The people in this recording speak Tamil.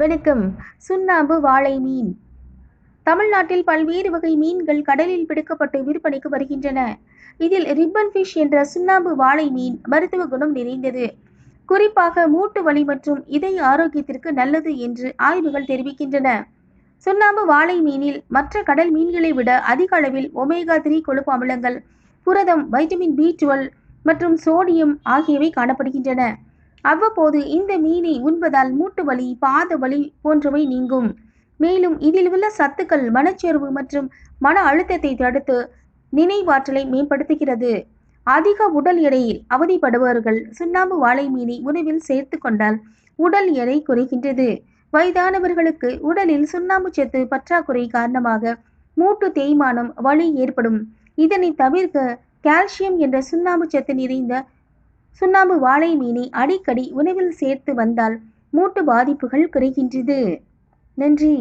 வணக்கம். சுண்ணாம்பு வாளை மீன். தமிழ்நாட்டில் பல்வேறு வகை மீன்கள் கடலில் பிடிக்கப்பட்டு விற்பனைக்கு வருகின்றன. இதில் ரிப்பன் ஃபிஷ் என்ற சுண்ணாம்பு வாளை மீன் மருத்துவ குணம் நிறைந்தது. குறிப்பாக மூட்டு வலி மற்றும் இதய ஆரோக்கியத்திற்கு நல்லது என்று ஆய்வுகள் தெரிவிக்கின்றன. சுண்ணாம்பு வாளை மீனில் மற்ற கடல் மீன்களை விட அதிக அளவில் ஒமேகா 3 கொழுப்பு அமிலங்கள், புரதம், வைட்டமின் B12 மற்றும் சோடியம் ஆகியவை காணப்படுகின்றன. அவ்வப்போது இந்த மீனை உண்பதால் மூட்டு வலி, பாத வலி போன்றவை நீங்கும். மேலும் இதில் உள்ள சத்துக்கள் மனச்சோர்வு மற்றும் மன அழுத்தத்தை தடுத்து நினைவாற்றலை மேம்படுத்துகிறது. அதிக உடல் எடையில் அவதிப்படுபவர்கள் சுண்ணாம்பு வாளை மீனை உணவில் சேர்த்து கொண்டால் உடல் எடை குறைகின்றது. வயதானவர்களுக்கு உடலில் சுண்ணாம்பு சத்து பற்றாக்குறை காரணமாக மூட்டு தேய்மானம், வலி ஏற்படும். இதனை தவிர்க்க கால்சியம் என்ற சுண்ணாம்பு சத்து நிறைந்த சுண்ணாம்பு வாளை மீனை அடிக்கடி உணவில் சேர்த்து வந்தால் மூட்டு பாதிப்புகள் குறைகின்றது. நன்றி.